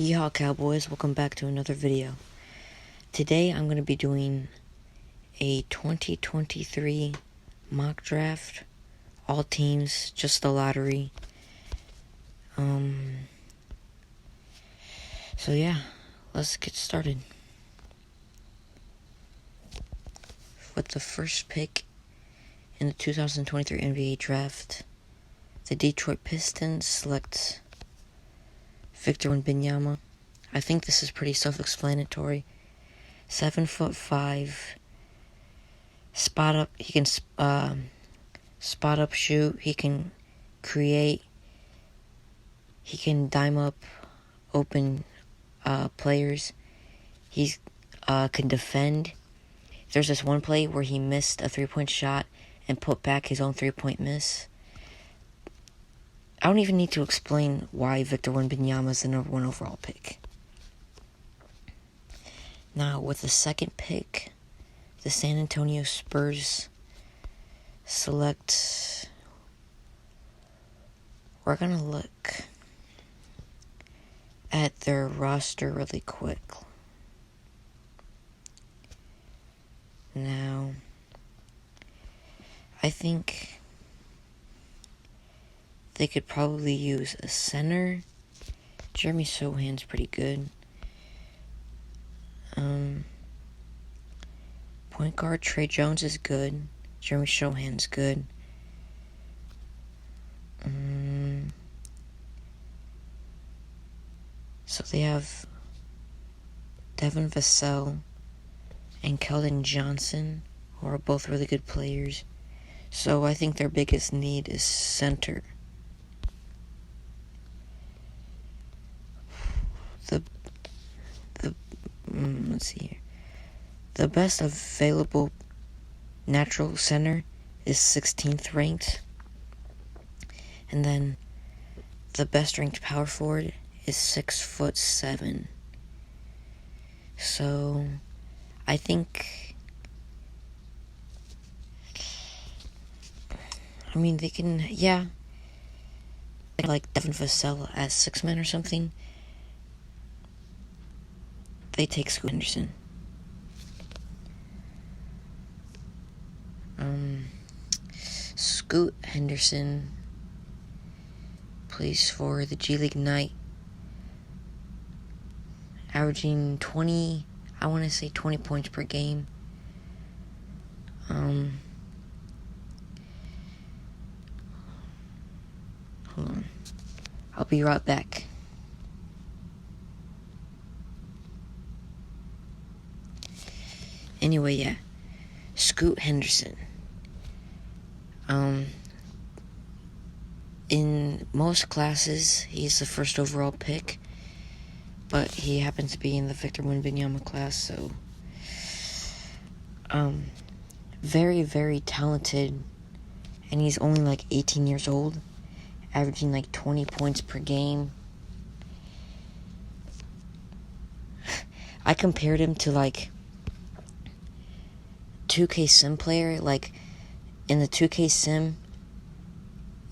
Yeehaw Cowboys, welcome back to another video. Today I'm going to be doing a 2023 mock draft, all teams, just the lottery. So yeah, let's get started. With the first pick in the 2023 NBA draft, the Detroit Pistons select Victor Wembanyama. I think this is pretty self-explanatory. 7'5", spot up. He can spot up, shoot. He can create. He can dime up open players. He can defend. There's this one play where he missed a three-point shot and put back his own three-point miss. I don't even need to explain why Victor Wembanyama is the number 1 overall pick. Now, with the second pick, the San Antonio Spurs select... We're going to look at their roster really quick. Now, I think they could probably use a center. Jeremy Sohan's pretty good. Point guard Trey Jones is good. Jeremy Sohan's good. So they have Devin Vassell and Keldon Johnson, who are both really good players. So I think their biggest need is center. Let's see here. The best available natural center is 16th ranked. And then the best ranked power forward is 6'7". So I think, they can, like Devin Vassell as 6-man or something. They take Scoot Henderson. Scoot Henderson plays for the G League Knight, averaging 20 points per game. Hold on. I'll be right back. Anyway, Scoot Henderson. In most classes, he's the first overall pick, but he happens to be in the Victor Wembanyama class, so very, very talented, and he's only like 18 years old, averaging like 20 points per game. I compared him to like 2K Sim player. Like in the 2K Sim,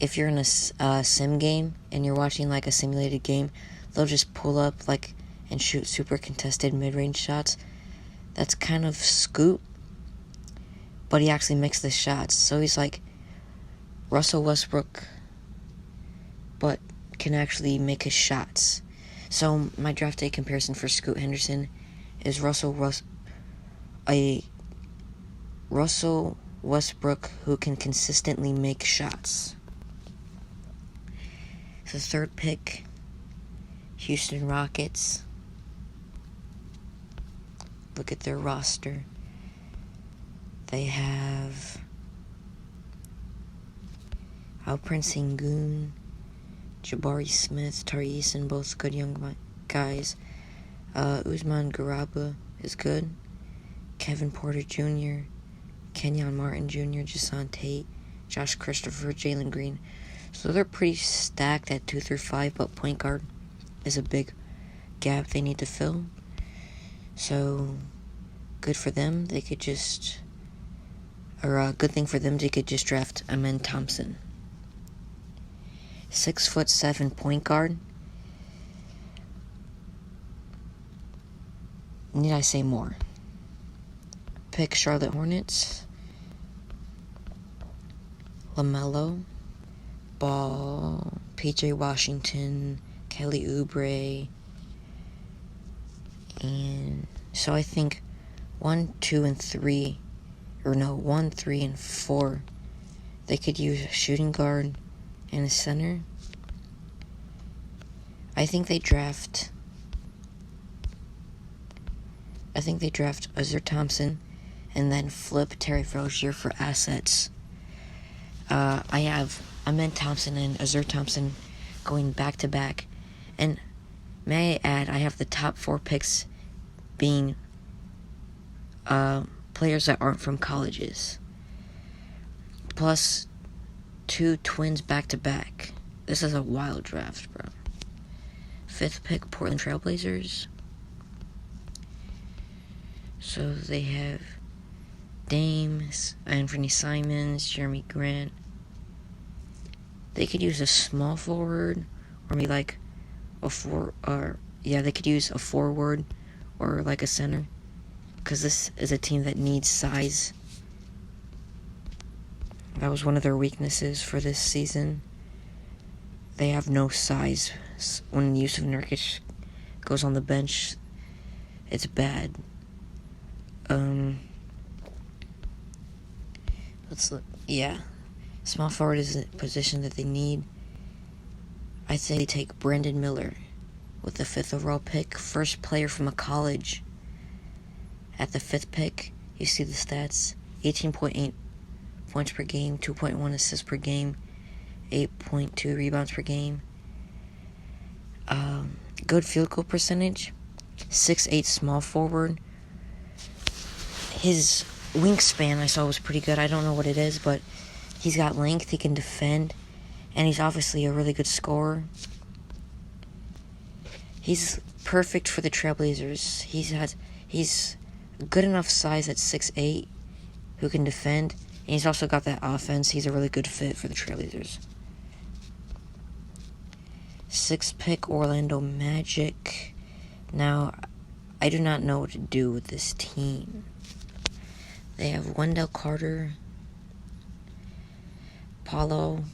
if you're in a sim game and you're watching like a simulated game, they'll just pull up like and shoot super contested mid-range shots. That's kind of Scoot, but he actually makes the shots. So he's like Russell Westbrook, but can actually make his shots. So my draft day comparison for Scoot Henderson is Russell Westbrook who can consistently make shots. The third pick, Houston Rockets. Look at their roster. They have Alperen Sengun, Jabari Smith, Tari Eason, both good young guys. Usman Garuba is good. Kevin Porter Jr., Kenyon Martin Jr., Jason Tate, Josh Christopher, Jalen Green. So they're pretty stacked at 2 through 5, but point guard is a big gap they need to fill. So good for them. They could just, or a good thing for them, they could just draft Amen Thompson. 6'7" point guard. need I say more? Pick Charlotte Hornets, LaMelo Ball, PJ Washington, Kelly Oubre, and so I think 1, 2, and 3, 1, 3, and 4, they could use a shooting guard and a center. I think they draft Azur Thompson and then flip Terry Rozier for assets. I have Amen Thompson and Azur Thompson going back to back. And may I add, I have the top 4 picks being players that aren't from colleges. Plus 2 twins back to back. This is a wild draft, bro. 5th pick, Portland Trailblazers. So they have Dame, Anthony Simons, Jeremy Grant. They could use a small forward, or maybe like they could use a forward or like a center, because this is a team that needs size. That was one of their weaknesses for this season. They have no size. When Yusuf Nurkic goes on the bench, it's bad. Let's look. Yeah. Small forward is a position that they need. I say they take Brandon Miller with the 5th overall pick. First player from a college. At the 5th pick, you see the stats. 18.8 points per game, 2.1 assists per game, 8.2 rebounds per game. Good field goal percentage. 6'8" small forward. His wingspan I saw was pretty good. I don't know what it is, but he's got length, he can defend, and he's obviously a really good scorer. He's perfect for the Trailblazers. He's good enough size at 6'8", who can defend, and he's also got that offense. He's a really good fit for the Trailblazers. 6th pick, Orlando Magic. Now, I do not know what to do with this team. They have Wendell Carter, Paulo,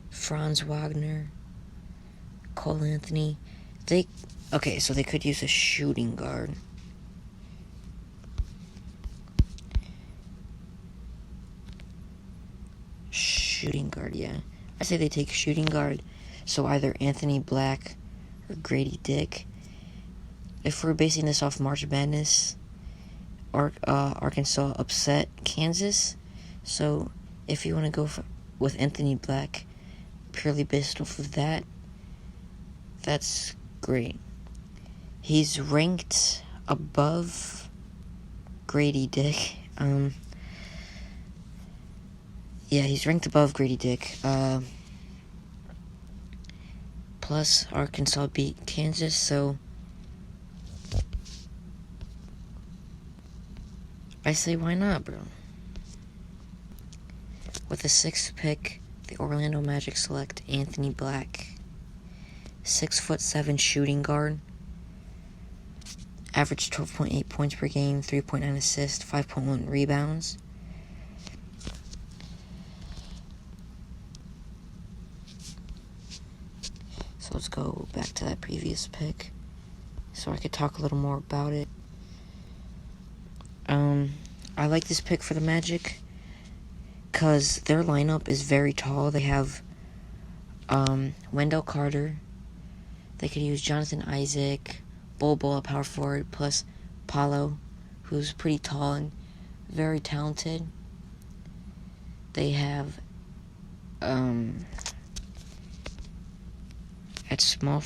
Franz Wagner, Cole Anthony. So they could use a shooting guard. Shooting guard, yeah. I say they take shooting guard. So either Anthony Black or Grady Dick. If we're basing this off March Madness, Arkansas upset Kansas. So if you want to go with Anthony Black, purely based off of that, that's great. He's ranked above Grady Dick. He's ranked above Grady Dick. Plus, Arkansas beat Kansas, so I say why not, bro? With the 6th pick, the Orlando Magic select Anthony Black. 6'7" shooting guard. Average 12.8 points per game, 3.9 assists, 5.1 rebounds. So let's go back to that previous pick so I could talk a little more about it. I like this pick for the Magic because their lineup is very tall. They have Wendell Carter. They could use Jonathan Isaac, Bol Bol at power forward, plus Paulo, who's pretty tall and very talented. They have at small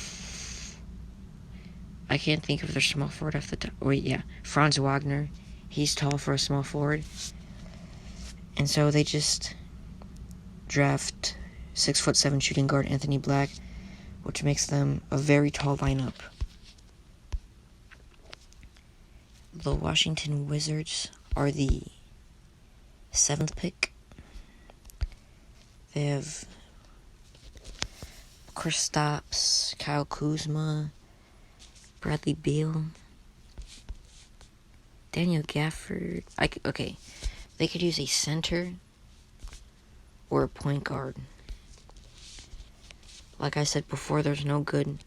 I can't think of their small forward off the top. Franz Wagner. He's tall for a small forward. And so they just draft 6'7" shooting guard Anthony Black, which makes them a very tall lineup. The Washington Wizards are the 7th pick. They have Kristaps, Kyle Kuzma, Bradley Beal, Daniel Gafford. Okay, they could use a center or a point guard. Like I said before, there's no good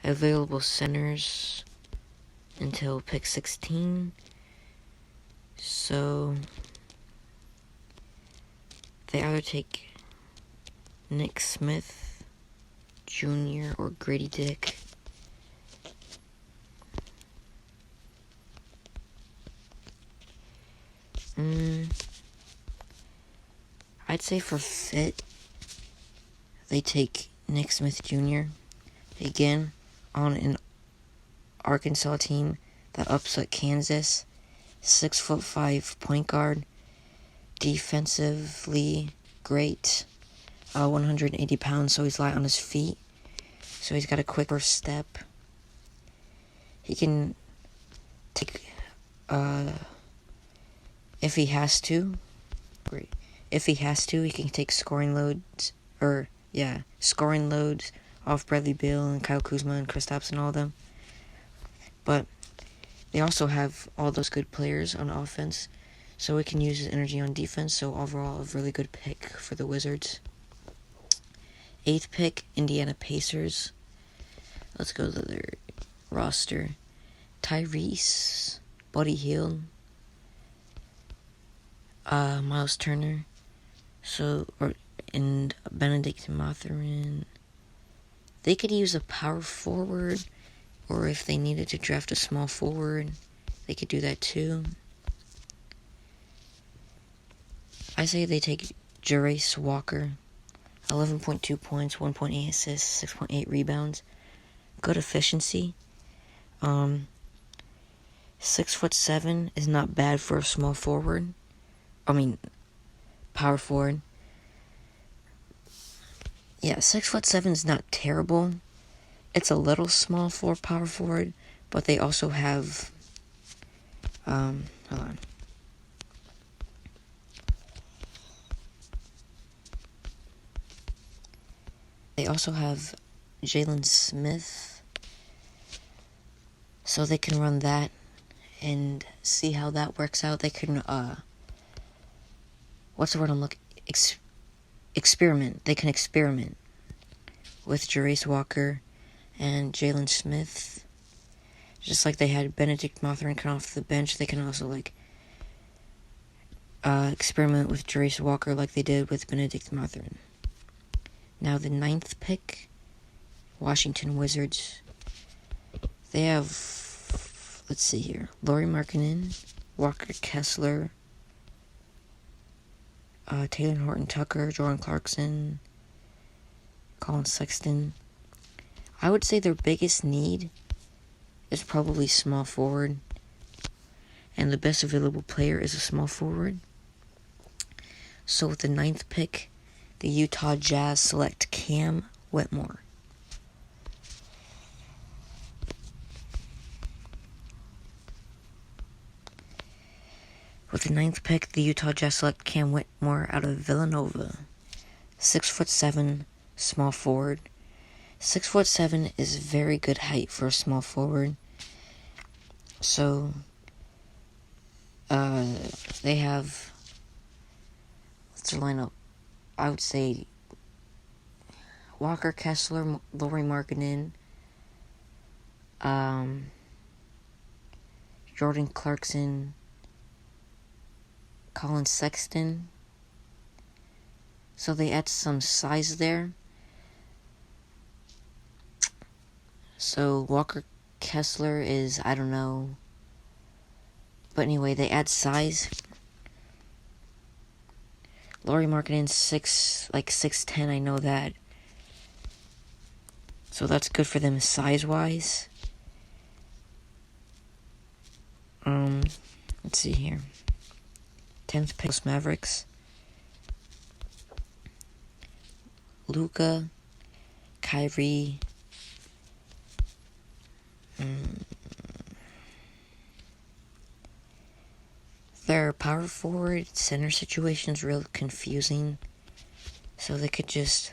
available centers until pick 16. So they either take Nick Smith Jr. or Grady Dick. I'd say for fit, they take Nick Smith Jr. Again, on an Arkansas team that upset Kansas. 6'5" point guard. Defensively great. 180 pounds, so he's light on his feet. So he's got a quick first step. He can take, if he has to, he can take scoring loads off Bradley Beal and Kyle Kuzma and Kristaps and all of them. But they also have all those good players on offense, so we can use his energy on defense. So overall, a really good pick for the Wizards. 8th pick, Indiana Pacers. Let's go to their roster. Tyrese, Buddy Hield, Miles Turner, and Benedict Mathurin. They could use a power forward, or if they needed to draft a small forward, they could do that too. I say they take Jarace Walker. 11.2 points, 1.8 assists, 6.8 rebounds. Good efficiency. 6'7" is not bad for a small forward. Power forward. Yeah, 6'7" is not terrible. It's a little small for power forward, but they also have, hold on. They also have Jalen Smith, so they can run that and see how that works out. They can, what's the word I'm looking? Experiment. They can experiment with Jarace Walker and Jalen Smith. Just like they had Benedict Mathurin come off the bench, they can also, experiment with Jarace Walker like they did with Benedict Mathurin. Now the 9th pick, Washington Wizards. They have, let's see here, Lauri Markkanen, Walker Kessler, Taylor Horton-Tucker, Jordan Clarkson, Colin Sexton. I would say their biggest need is probably small forward, and the best available player is a small forward. So with the 9th pick, the Utah Jazz select Cam Whitmore. With the 9th pick, the Utah Jazz select Cam Whitmore out of Villanova. 6'7", small forward. 6'7" is very good height for a small forward. So, they have, what's their lineup? I would say Walker Kessler, Lauri Markkanen, Jordan Clarkson, Colin Sexton. So they add some size there. So Walker Kessler is, I don't know. But anyway, they add size. Lauri Markkanen's 6'10", I know that. So that's good for them size-wise. Let's see here. 10th pick, Mavericks. Luka, Kyrie, their power forward center situation is real confusing, so they could just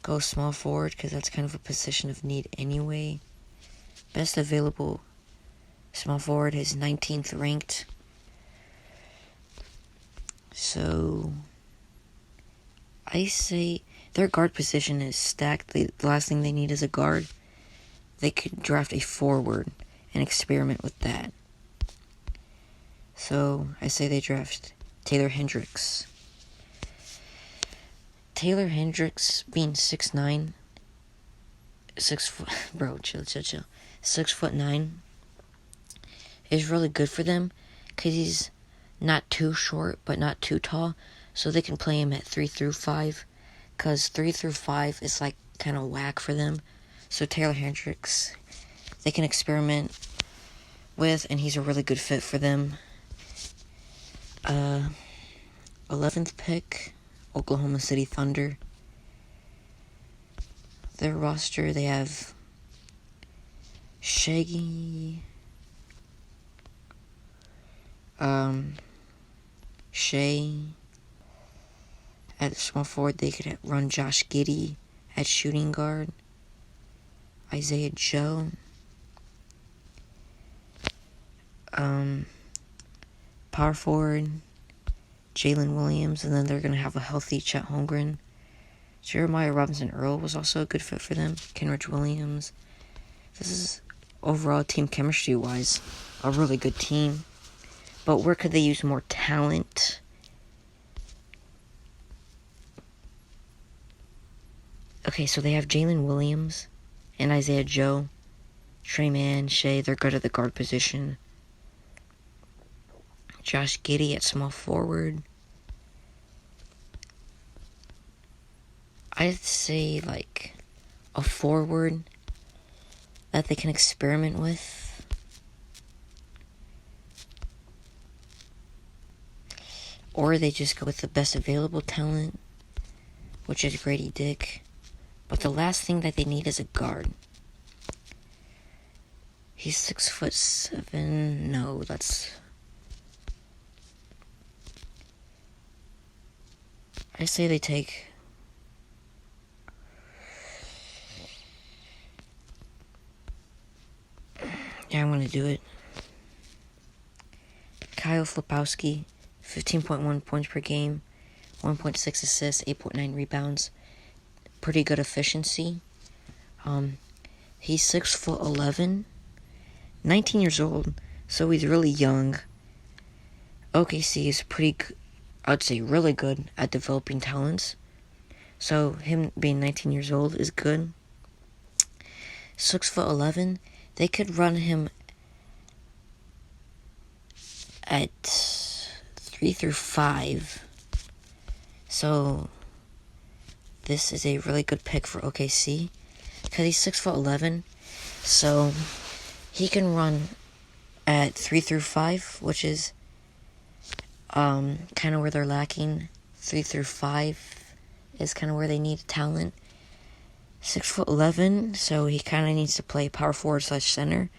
go small forward because that's kind of a position of need anyway. Best available small forward is 19th ranked. So I say their guard position is stacked. The last thing they need is a guard. They could draft a forward and experiment with that. So I say they draft Taylor Hendricks. Taylor Hendricks being 6'9", 6 foot, bro, chill. 6'9" is really good for them because he's not too short but not too tall, so they can play him at 3 through 5 because 3 through 5 is like kind of whack for them. So Taylor Hendricks, they can experiment with, and he's a really good fit for them. 11th pick, Oklahoma City Thunder. Their roster, they have Shea at small forward. They could run Josh Giddey at shooting guard, Isaiah Joe, power forward, Jalen Williams, and then they're going to have a healthy Chet Holmgren. Jeremiah Robinson-Earl was also a good fit for them. Kenrich Williams. This is, overall, team chemistry-wise, a really good team. But where could they use more talent? Okay, so they have Jalen Williams and Isaiah Joe. Trey Mann, Shea, they're good at the guard position. Josh Giddey at small forward. I'd say, like, a forward that they can experiment with. Or they just go with the best available talent, which is Grady Dick. But the last thing that they need is a guard. He's 6'7". No, that's... I say they take... Yeah, I'm gonna do it. Kyle Filipowski, 15.1 points per game, 1.6 assists, 8.9 rebounds. Pretty good efficiency. He's 6'11", 19 years old, so he's really young. OKC is I'd say really good at developing talents. So him being 19 years old is good. 6'11", they could run him at 3 through 5. So this is a really good pick for OKC because he's 6'11", so he can run at 3 through 5, which is kind of where they're lacking. 3 through 5 is kind of where they need talent. 6'11", so he kind of needs to play power forward / center,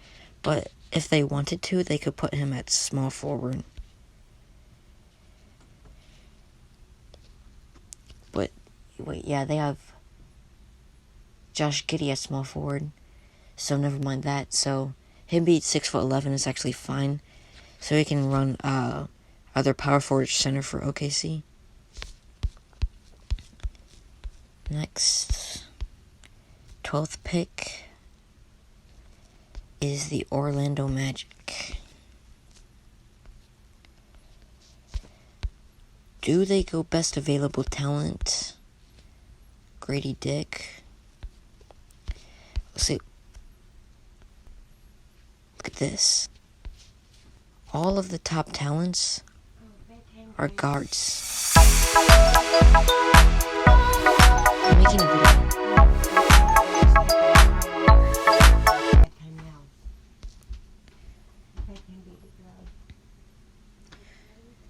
but if they wanted to, they could put him at small forward. But wait, yeah, they have Josh Giddey at small forward, so never mind that. So him being 6'11" is actually fine, so he can run other power forward center for OKC. Next, 12th pick is the Orlando Magic. Do they go best available talent? Grady Dick. Let's see. Look at this. All of the top talents are guards. I'm making a video.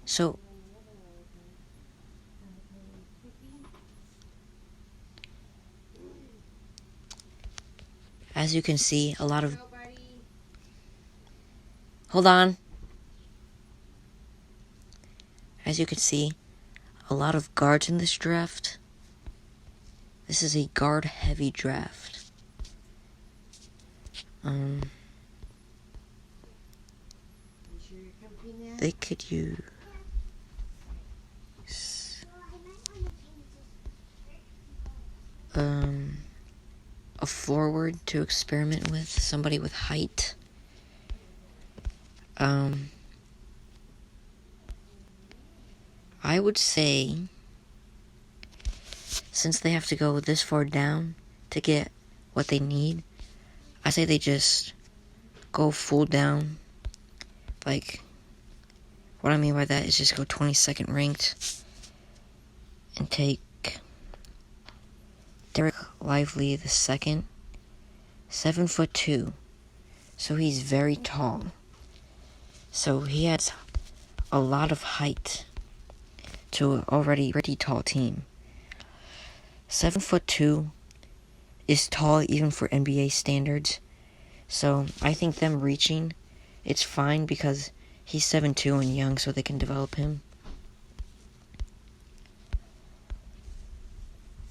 So, as you can see, a lot of... Hold on. As you can see, a lot of guards in this draft. This is a guard-heavy draft. they could use a forward to experiment with, somebody with height. I would say, since they have to go this far down to get what they need, I say they just go full down. Like, what I mean by that is just go 22nd ranked and take Derek Lively the second, 7'2", so he's very tall. So he has a lot of height to an already pretty tall team. 7'2" is tall even for NBA standards. So I think them reaching, it's fine because he's 7'2" and young, so they can develop him.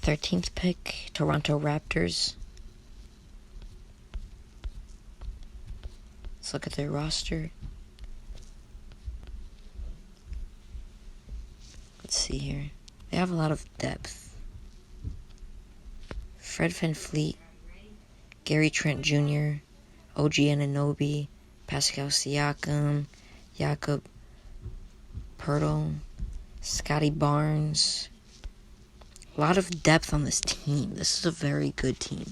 13th pick, Toronto Raptors. Let's look at their roster. Let's see here. They have a lot of depth. Fred VanVleet, Gary Trent Jr., OG Anunoby, Pascal Siakam, Jakob Poeltl, Scotty Barnes. A lot of depth on this team. This is a very good team.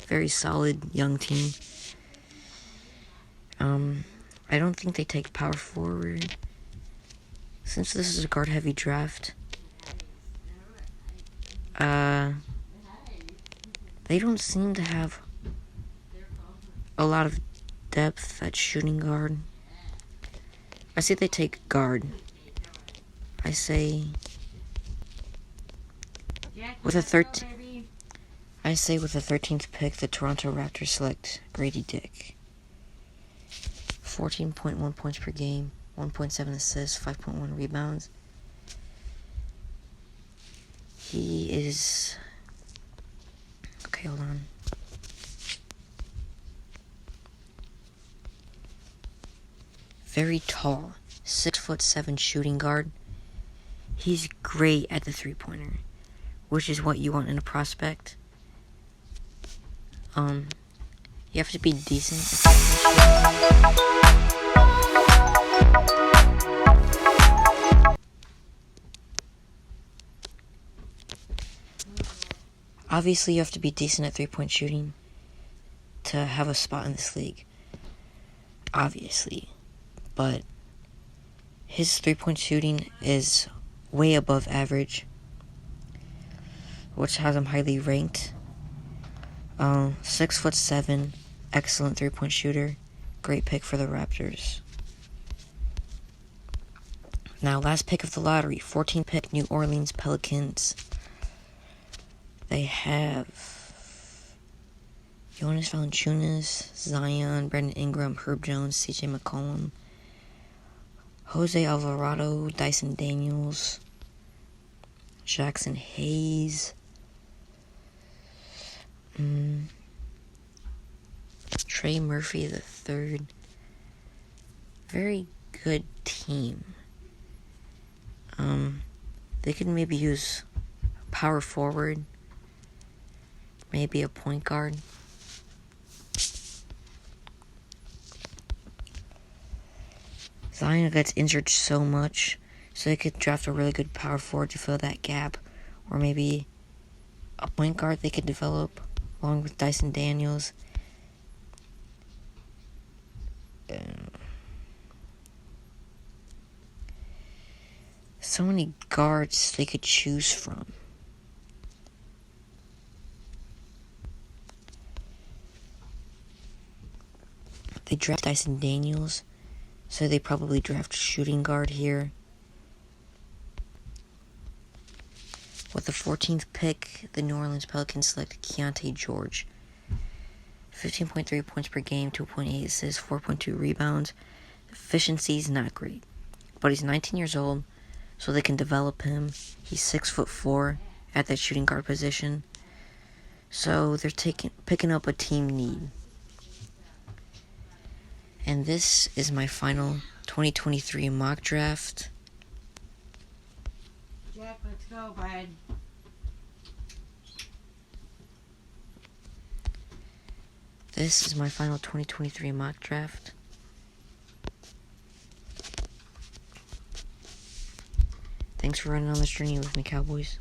Very solid, young team. I don't think they take power forward. Since this is a guard-heavy draft, they don't seem to have a lot of depth at shooting guard. I say they take guard. I say with a 13th pick, the Toronto Raptors select Grady Dick. 14.1 points per game, 1.7 assists, 5.1 rebounds. He is... Okay, hold on. Very tall, 6'7" shooting guard. He's great at the three-pointer, which is what you want in a prospect. You have to be decent. Obviously, you have to be decent at three-point shooting to have a spot in this league. Obviously. But his three-point shooting is way above average, which has him highly ranked. 6'7", excellent three-point shooter. Great pick for the Raptors. Now, last pick of the lottery, 14th pick, New Orleans Pelicans. They have Jonas Valanciunas, Zion, Brandon Ingram, Herb Jones, CJ McCollum, Jose Alvarado, Dyson Daniels, Jackson Hayes, Trey Murphy III. Very good team. They could maybe use a power forward, maybe a point guard. Zion gets injured so much, so they could draft a really good power forward to fill that gap, or maybe a point guard they could develop along with Dyson Daniels. So many guards they could choose from. They draft Dyson Daniels, so they probably draft shooting guard here. With the 14th pick, the New Orleans Pelicans select Keontae George. 15.3 points per game, 2.8 assists, 4.2 rebounds. Efficiency is not great, but he's 19 years old, so they can develop him. He's 6'4" at that shooting guard position, so they're picking up a team need. And this is my final 2023 mock draft. Jack, let's go, bud. This is my final 2023 mock draft. Thanks for running on this journey with me, Cowboys.